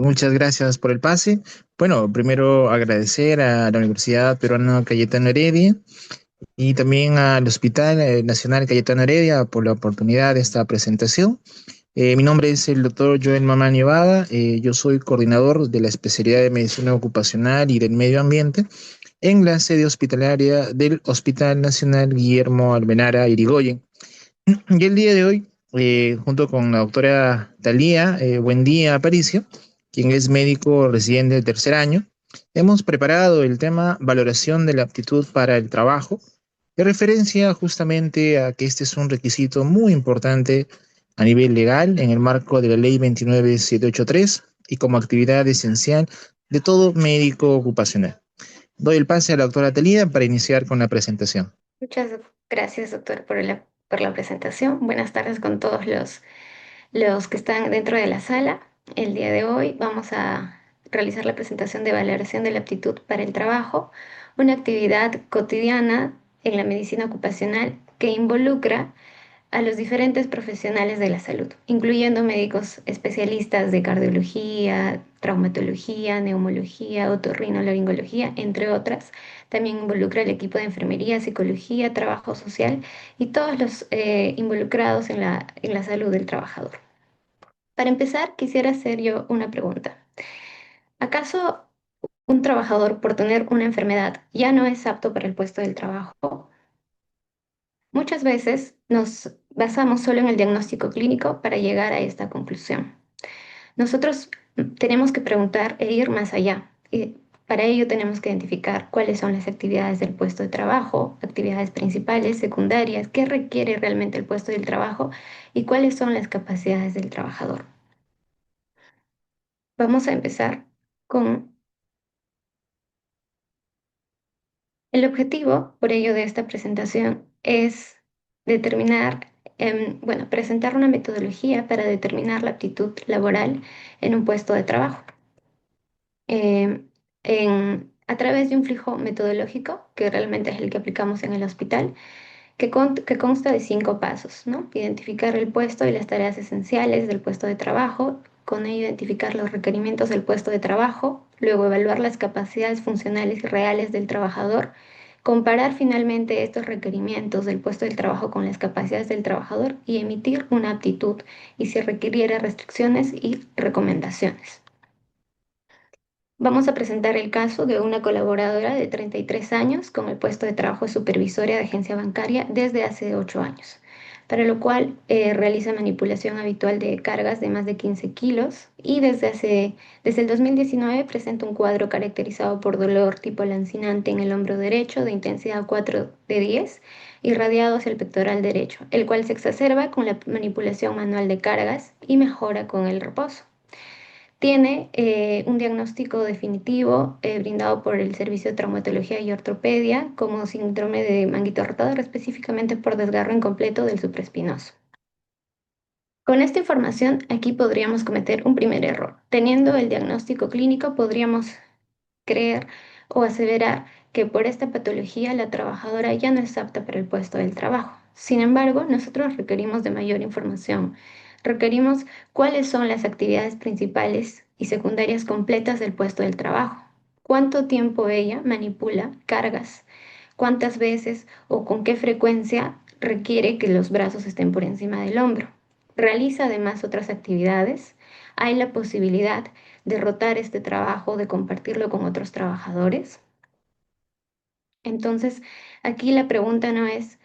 Muchas gracias por el pase. Bueno, primero agradecer a la Universidad Peruana Cayetano Heredia y también al Hospital Nacional Cayetano Heredia por la oportunidad de esta presentación. Mi nombre es el doctor Joel Mamani Vaga. Yo soy coordinador de la especialidad de Medicina Ocupacional y del Medio Ambiente en la sede hospitalaria del Hospital Nacional Guillermo Almenara Irigoyen. Y el día de hoy, junto con la doctora Talía Buendía Aparicio, quien es médico residente del tercer año, hemos preparado el tema valoración de la aptitud para el trabajo, de referencia justamente a que este es un requisito muy importante a nivel legal en el marco de la Ley 29783 y como actividad esencial de todo médico ocupacional. Doy el pase a la doctora Talía para iniciar con la presentación. Muchas gracias, doctor, por la presentación. Buenas tardes con todos los que están dentro de la sala. El día de hoy vamos a realizar la presentación de valoración de la aptitud para el trabajo, una actividad cotidiana en la medicina ocupacional que involucra a los diferentes profesionales de la salud, incluyendo médicos especialistas de cardiología, traumatología, neumología, otorrinolaringología, entre otras. También involucra el equipo de enfermería, psicología, trabajo social y todos los involucrados en la salud del trabajador. Para empezar, quisiera hacer yo una pregunta. ¿Acaso un trabajador por tener una enfermedad ya no es apto para el puesto del trabajo? Muchas veces nos basamos solo en el diagnóstico clínico para llegar a esta conclusión. Nosotros tenemos que preguntar e ir más allá. Y para ello tenemos que identificar cuáles son las actividades del puesto de trabajo, actividades principales, secundarias, qué requiere realmente el puesto del trabajo y cuáles son las capacidades del trabajador. Vamos a empezar con el objetivo, por ello, de esta presentación es determinar, bueno, presentar una metodología para determinar la aptitud laboral en un puesto de trabajo. Em, a través de un flujo metodológico, que realmente es el que aplicamos en el hospital, que consta de 5 pasos, ¿no? Identificar el puesto y las tareas esenciales del puesto de trabajo, con ello identificar los requerimientos del puesto de trabajo, luego evaluar las capacidades funcionales y reales del trabajador, comparar finalmente estos requerimientos del puesto del trabajo con las capacidades del trabajador y emitir una aptitud y si requiriera restricciones y recomendaciones. Vamos a presentar el caso de una colaboradora de 33 años con el puesto de trabajo de supervisora de agencia bancaria desde hace 8 años, para lo cual realiza manipulación habitual de cargas de más de 15 kilos y desde el 2019 presenta un cuadro caracterizado por dolor tipo lancinante en el hombro derecho de intensidad 4 de 10 irradiado hacia el pectoral derecho, el cual se exacerba con la manipulación manual de cargas y mejora con el reposo. Tiene un diagnóstico definitivo brindado por el Servicio de Traumatología y Ortopedia como síndrome de manguito rotador, específicamente por desgarro incompleto del supraespinoso. Con esta información, aquí podríamos cometer un primer error. Teniendo el diagnóstico clínico, podríamos creer o aseverar que por esta patología la trabajadora ya no es apta para el puesto del trabajo. Sin embargo, nosotros requerimos de mayor información. Requerimos cuáles son las actividades principales y secundarias completas del puesto del trabajo. ¿Cuánto tiempo ella manipula cargas? ¿Cuántas veces o con qué frecuencia requiere que los brazos estén por encima del hombro? ¿Realiza además otras actividades? ¿Hay la posibilidad de rotar este trabajo, de compartirlo con otros trabajadores? Entonces, aquí la pregunta no es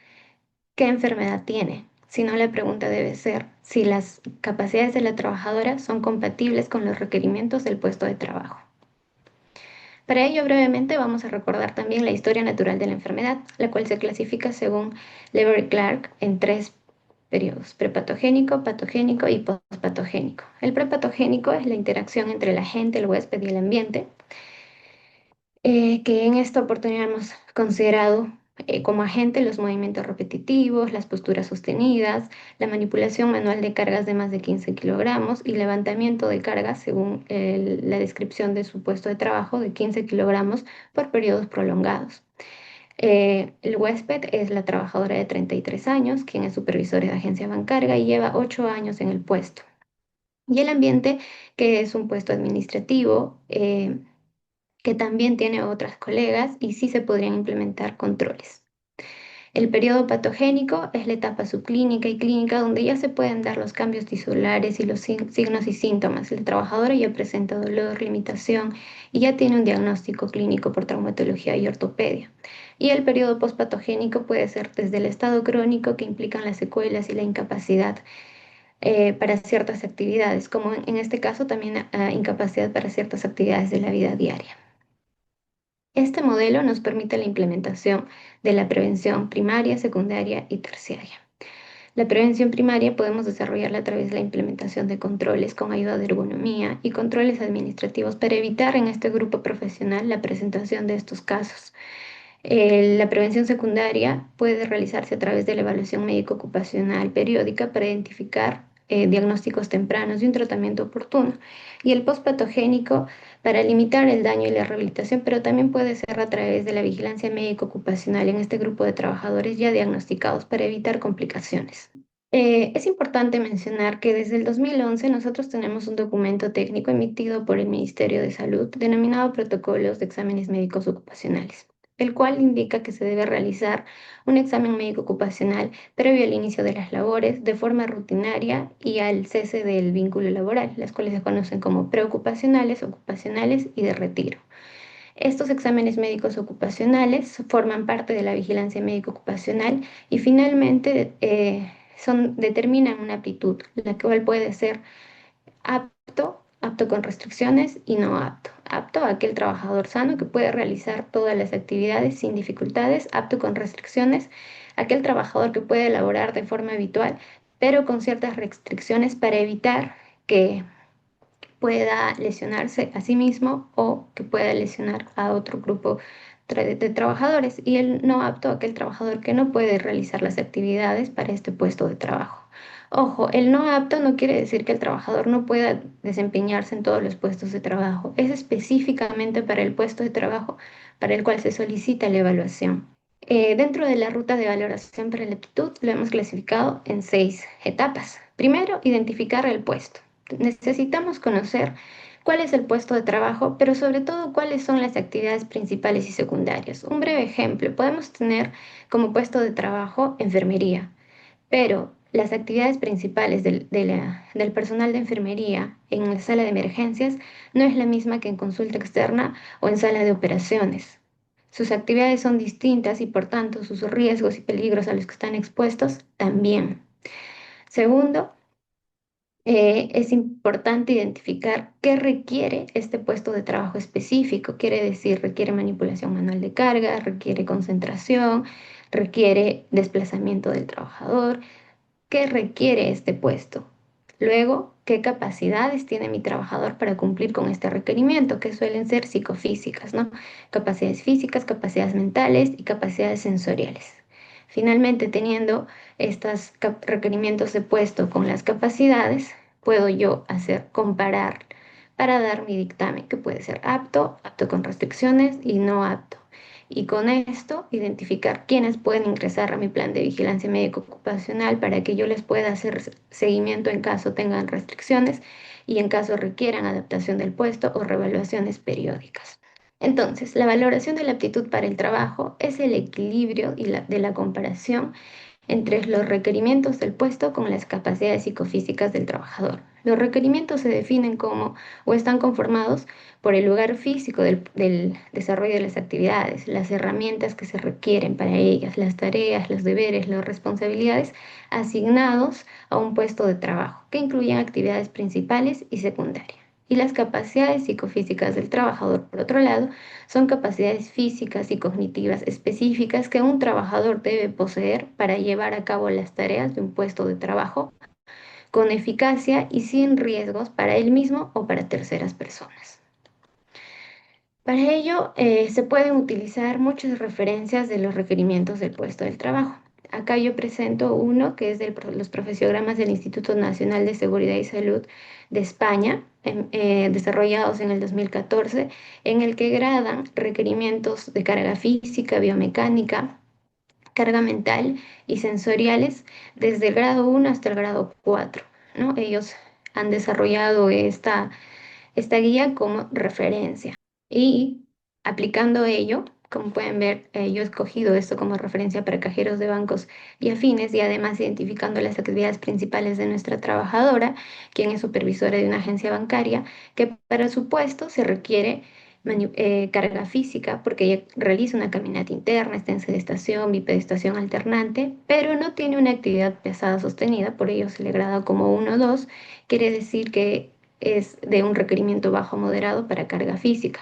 qué enfermedad tiene, sino la pregunta debe ser si las capacidades de la trabajadora son compatibles con los requerimientos del puesto de trabajo. Para ello, brevemente, vamos a recordar también la historia natural de la enfermedad, la cual se clasifica según Lever y Clark en 3 periodos: prepatogénico, patogénico y postpatogénico. El prepatogénico es la interacción entre el agente, el huésped y el ambiente, que en esta oportunidad hemos considerado como agente los movimientos repetitivos, las posturas sostenidas, la manipulación manual de cargas de más de 15 kilogramos y levantamiento de cargas, según la descripción de su puesto de trabajo, de 15 kilogramos por periodos prolongados. El huésped es la trabajadora de 33 años, quien es supervisora de agencia bancaria y lleva 8 años en el puesto. Y el ambiente, que es un puesto administrativo, que también tiene otras colegas y sí se podrían implementar controles. El periodo patogénico es la etapa subclínica y clínica donde ya se pueden dar los cambios tisulares y los signos y síntomas. El trabajador ya presenta dolor, limitación y ya tiene un diagnóstico clínico por traumatología y ortopedia. Y el periodo postpatogénico puede ser desde el estado crónico, que implican las secuelas y la incapacidad para ciertas actividades, como en este caso también incapacidad para ciertas actividades de la vida diaria. Este modelo nos permite la implementación de la prevención primaria, secundaria y terciaria. La prevención primaria podemos desarrollarla a través de la implementación de controles con ayuda de ergonomía y controles administrativos para evitar en este grupo profesional la presentación de estos casos. La prevención secundaria puede realizarse a través de la evaluación médico-ocupacional periódica para identificar diagnósticos tempranos y un tratamiento oportuno. Y el postpatogénico para limitar el daño y la rehabilitación, pero también puede ser a través de la vigilancia médico-ocupacional en este grupo de trabajadores ya diagnosticados para evitar complicaciones. Es importante mencionar que desde el 2011 nosotros tenemos un documento técnico emitido por el Ministerio de Salud denominado Protocolos de Exámenes Médicos Ocupacionales, el cual indica que se debe realizar un examen médico ocupacional previo al inicio de las labores de forma rutinaria y al cese del vínculo laboral, las cuales se conocen como preocupacionales, ocupacionales y de retiro. Estos exámenes médicos ocupacionales forman parte de la vigilancia médico ocupacional y finalmente determinan una aptitud, la cual puede ser apto, apto con restricciones y no apto. Apto a aquel trabajador sano que puede realizar todas las actividades sin dificultades, apto con restricciones, aquel trabajador que puede elaborar de forma habitual, pero con ciertas restricciones para evitar que pueda lesionarse a sí mismo o que pueda lesionar a otro grupo de trabajadores, y el no apto a aquel trabajador que no puede realizar las actividades para este puesto de trabajo. Ojo, el no apto no quiere decir que el trabajador no pueda desempeñarse en todos los puestos de trabajo. Es específicamente para el puesto de trabajo para el cual se solicita la evaluación. Dentro de la ruta de valoración para la aptitud lo hemos clasificado en 6 etapas. Primero, identificar el puesto. Necesitamos conocer cuál es el puesto de trabajo, pero sobre todo cuáles son las actividades principales y secundarias. Un breve ejemplo, podemos tener como puesto de trabajo enfermería, pero las actividades principales del personal de enfermería en la sala de emergencias no es la misma que en consulta externa o en sala de operaciones. Sus actividades son distintas y por tanto sus riesgos y peligros a los que están expuestos también. Segundo, es importante identificar qué requiere este puesto de trabajo específico. Quiere decir, requiere manipulación manual de carga, requiere concentración, requiere desplazamiento del trabajador. ¿Qué requiere este puesto? Luego, ¿qué capacidades tiene mi trabajador para cumplir con este requerimiento? Que suelen ser psicofísicas, ¿no? Capacidades físicas, capacidades mentales y capacidades sensoriales. Finalmente, teniendo estos requerimientos de puesto con las capacidades, puedo yo comparar para dar mi dictamen, que puede ser apto, apto con restricciones y no apto. Y con esto, identificar quiénes pueden ingresar a mi plan de vigilancia médico ocupacional para que yo les pueda hacer seguimiento en caso tengan restricciones y en caso requieran adaptación del puesto o revaluaciones periódicas. Entonces, la valoración de la aptitud para el trabajo es el equilibrio de la comparación entre los requerimientos del puesto con las capacidades psicofísicas del trabajador. Los requerimientos se definen como o están conformados por el lugar físico del desarrollo de las actividades, las herramientas que se requieren para ellas, las tareas, los deberes, las responsabilidades asignados a un puesto de trabajo, que incluyen actividades principales y secundarias. Y las capacidades psicofísicas del trabajador, por otro lado, son capacidades físicas y cognitivas específicas que un trabajador debe poseer para llevar a cabo las tareas de un puesto de trabajo con eficacia y sin riesgos para él mismo o para terceras personas. Para ello, se pueden utilizar muchas referencias de los requerimientos del puesto del trabajo. Acá yo presento uno que es de los profesiogramas del Instituto Nacional de Seguridad y Salud de España, desarrollados en el 2014, en el que gradan requerimientos de carga física, biomecánica, carga mental y sensoriales desde el grado 1 hasta el grado 4, ¿no? Ellos han desarrollado esta guía como referencia. Y aplicando ello, como pueden ver, yo he escogido esto como referencia para cajeros de bancos y afines, y además identificando las actividades principales de nuestra trabajadora, quien es supervisora de una agencia bancaria, que para su puesto se requiere carga física, porque ella realiza una caminata interna, está en sedestación, bipedestación alternante, pero no tiene una actividad pesada sostenida, por ello se le grada como 1 o 2, quiere decir que es de un requerimiento bajo moderado para carga física.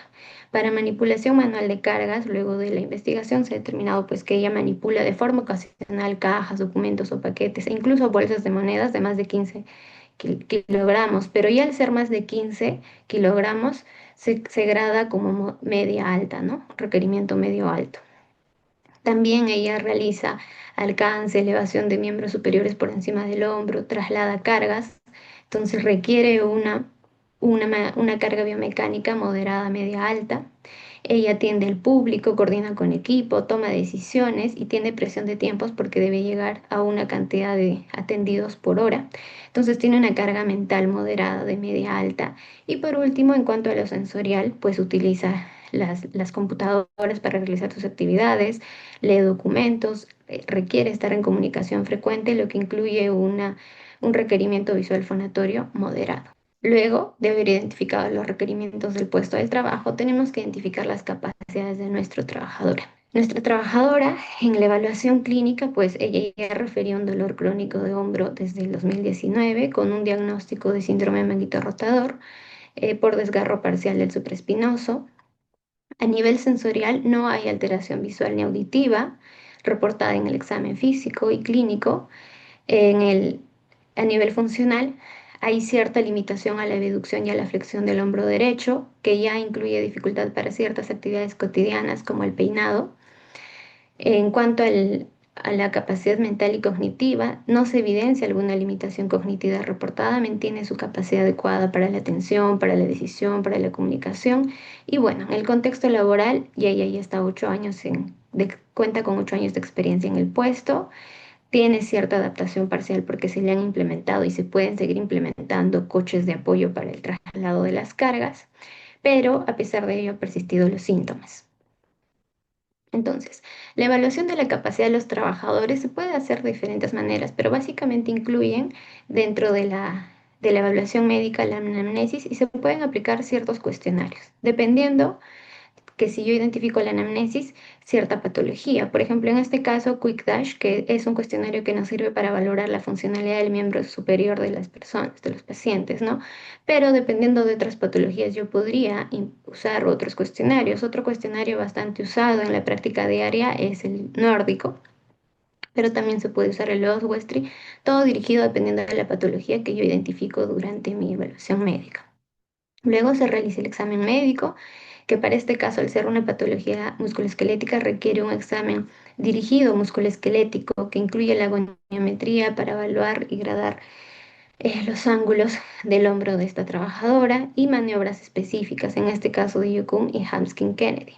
Para manipulación manual de cargas, luego de la investigación se ha determinado pues que ella manipula de forma ocasional cajas, documentos o paquetes e incluso bolsas de monedas de más de 15 kilogramos, pero ya al ser más de 15 kilogramos se grada como media alta, ¿no? Requerimiento medio alto. También ella realiza alcance, elevación de miembros superiores por encima del hombro, traslada cargas, entonces requiere una carga biomecánica moderada, media, alta. Ella atiende al público, coordina con equipo, toma decisiones y tiene presión de tiempos porque debe llegar a una cantidad de atendidos por hora. Entonces tiene una carga mental moderada, de media, alta. Y por último, en cuanto a lo sensorial, pues utiliza las computadoras para realizar sus actividades, lee documentos, requiere estar en comunicación frecuente, lo que incluye un requerimiento visual fonatorio moderado. Luego de haber identificado los requerimientos del puesto de trabajo, tenemos que identificar las capacidades de nuestra trabajadora. Nuestra trabajadora en la evaluación clínica, pues ella ya refería un dolor crónico de hombro desde el 2019 con un diagnóstico de síndrome manguito rotador por desgarro parcial del supraespinoso. A nivel sensorial no hay alteración visual ni auditiva reportada en el examen físico y clínico. A nivel funcional hay cierta limitación a la abducción y a la flexión del hombro derecho, que ya incluye dificultad para ciertas actividades cotidianas como el peinado. En cuanto a la capacidad mental y cognitiva, no se evidencia alguna limitación cognitiva reportada, mantiene su capacidad adecuada para la atención, para la decisión, para la comunicación. Y bueno, en el contexto laboral, ya ella ya está 8 años cuenta con 8 años de experiencia en el puesto, tiene cierta adaptación parcial porque se le han implementado y se pueden seguir implementando coches de apoyo para el traslado de las cargas, pero a pesar de ello han persistido los síntomas. Entonces, la evaluación de la capacidad de los trabajadores se puede hacer de diferentes maneras, pero básicamente incluyen dentro de la evaluación médica la anamnesis y se pueden aplicar ciertos cuestionarios, dependiendo que si yo identifico la anamnesis, cierta patología. Por ejemplo, en este caso, Quick Dash, que es un cuestionario que nos sirve para valorar la funcionalidad del miembro superior de las personas, de los pacientes, ¿no? Pero dependiendo de otras patologías, yo podría usar otros cuestionarios. Otro cuestionario bastante usado en la práctica diaria es el nórdico, pero también se puede usar el Oswestry, todo dirigido dependiendo de la patología que yo identifico durante mi evaluación médica. Luego se realiza el examen médico, que para este caso, al ser una patología musculoesquelética, requiere un examen dirigido musculoesquelético que incluye la goniometría para evaluar y gradar los ángulos del hombro de esta trabajadora y maniobras específicas, en este caso de Yukun y Hamskin-Kennedy.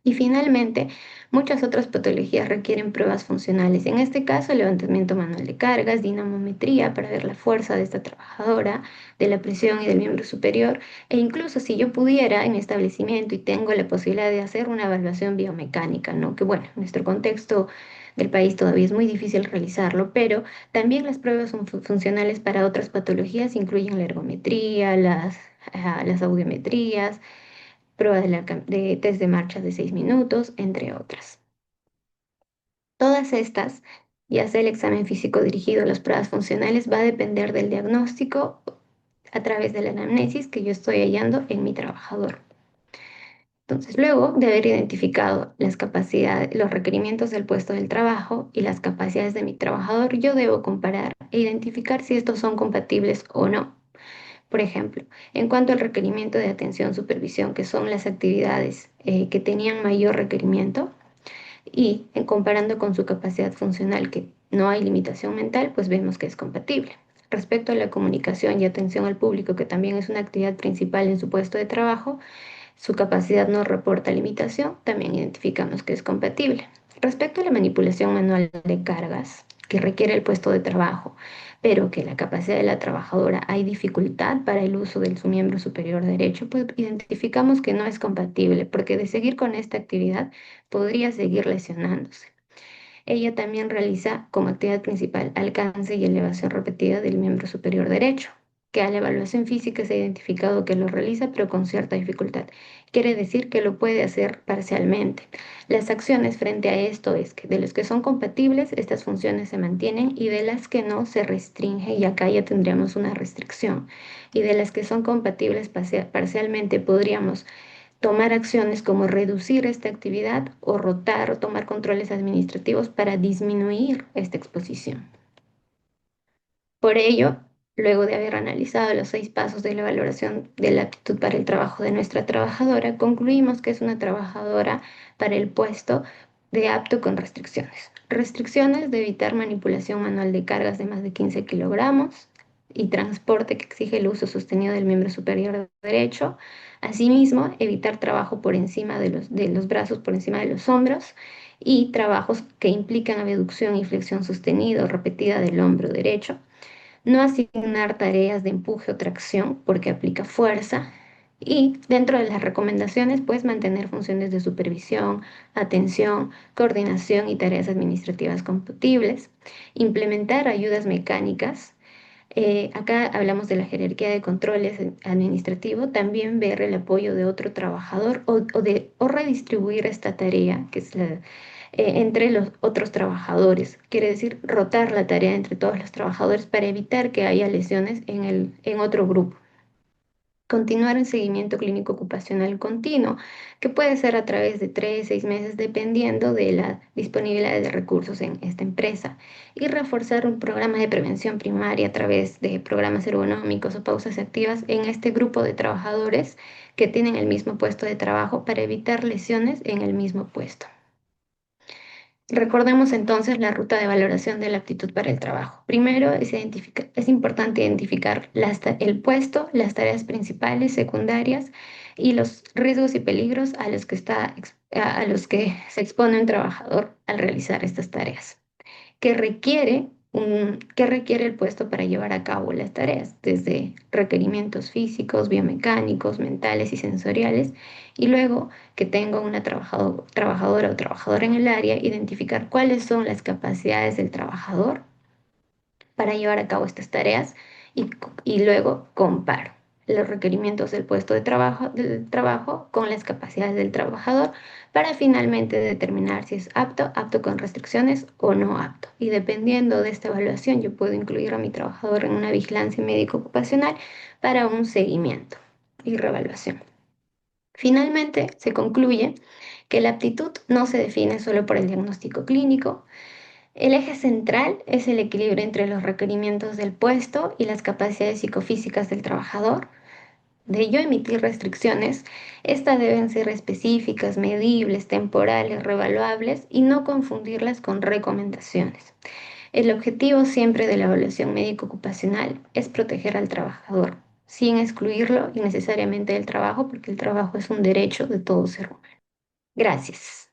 Y finalmente, muchas otras patologías requieren pruebas funcionales. En este caso, levantamiento manual de cargas, dinamometría para ver la fuerza de esta trabajadora, de la presión y del miembro superior. E incluso si yo pudiera en mi establecimiento y tengo la posibilidad de hacer una evaluación biomecánica, ¿no? Que bueno, en nuestro contexto del país todavía es muy difícil realizarlo, pero también las pruebas son funcionales para otras patologías, incluyen la ergometría, las audiometrías, prueba de test de marcha de 6 minutos, entre otras. Todas estas, ya sea el examen físico dirigido a las pruebas funcionales, va a depender del diagnóstico a través de la anamnesis que yo estoy hallando en mi trabajador. Entonces, luego de haber identificado las capacidades, los requerimientos del puesto del trabajo y las capacidades de mi trabajador, yo debo comparar e identificar si estos son compatibles o no. Por ejemplo, en cuanto al requerimiento de atención, supervisión, que son las actividades que tenían mayor requerimiento, y en comparando con su capacidad funcional, que no hay limitación mental, pues vemos que es compatible. Respecto a la comunicación y atención al público, que también es una actividad principal en su puesto de trabajo, su capacidad no reporta limitación, también identificamos que es compatible. Respecto a la manipulación manual de cargas, que requiere el puesto de trabajo, pero que la capacidad de la trabajadora hay dificultad para el uso de su miembro superior derecho, pues identificamos que no es compatible, porque de seguir con esta actividad podría seguir lesionándose. Ella también realiza como actividad principal alcance y elevación repetida del miembro superior derecho, que a la evaluación física se ha identificado que lo realiza pero con cierta dificultad. Quiere decir que lo puede hacer parcialmente. Las acciones frente a esto es que de los que son compatibles, estas funciones se mantienen y de las que no se restringe, y acá ya tendríamos una restricción. Y de las que son compatibles parcialmente podríamos tomar acciones como reducir esta actividad o rotar o tomar controles administrativos para disminuir esta exposición. Por ello, luego de haber analizado los 6 pasos de la valoración de la aptitud para el trabajo de nuestra trabajadora, concluimos que es una trabajadora para el puesto de apto con restricciones. Restricciones de evitar manipulación manual de cargas de más de 15 kilogramos y transporte que exige el uso sostenido del miembro superior derecho. Asimismo, evitar trabajo por encima de los brazos, por encima de los hombros, y trabajos que implican abducción y flexión sostenida o repetida del hombro derecho. No asignar tareas de empuje o tracción porque aplica fuerza. Y dentro de las recomendaciones, pues mantener funciones de supervisión, atención, coordinación y tareas administrativas compatibles. Implementar ayudas mecánicas. Acá hablamos de la jerarquía de controles administrativo. También ver el apoyo de otro trabajador o redistribuir esta tarea, que es entre los otros trabajadores. Quiere decir rotar la tarea entre todos los trabajadores para evitar que haya lesiones en otro grupo. Continuar un seguimiento clínico ocupacional continuo, que puede ser a través de 3, 6 meses, dependiendo de la disponibilidad de recursos en esta empresa. Y reforzar un programa de prevención primaria a través de programas ergonómicos o pausas activas en este grupo de trabajadores que tienen el mismo puesto de trabajo para evitar lesiones en el mismo puesto. Recordemos entonces la ruta de valoración de la aptitud para el trabajo. Primero es importante identificar el puesto, las tareas principales, secundarias y los riesgos y peligros a los que se expone un trabajador al realizar estas tareas. ¿Qué requiere el puesto para llevar a cabo las tareas? Desde requerimientos físicos, biomecánicos, mentales y sensoriales. Y luego que tenga una trabajadora o trabajador en el área, identificar cuáles son las capacidades del trabajador para llevar a cabo estas tareas, y luego comparo los requerimientos del trabajo con las capacidades del trabajador para finalmente determinar si es apto, apto con restricciones o no apto. Y dependiendo de esta evaluación, yo puedo incluir a mi trabajador en una vigilancia médico ocupacional para un seguimiento y reevaluación. Finalmente, se concluye que la aptitud no se define solo por el diagnóstico clínico. El eje central es el equilibrio entre los requerimientos del puesto y las capacidades psicofísicas del trabajador. De ello emitir restricciones, estas deben ser específicas, medibles, temporales, revaluables y no confundirlas con recomendaciones. El objetivo siempre de la evaluación médico-ocupacional es proteger al trabajador, sin excluirlo innecesariamente del trabajo, porque el trabajo es un derecho de todo ser humano. Gracias.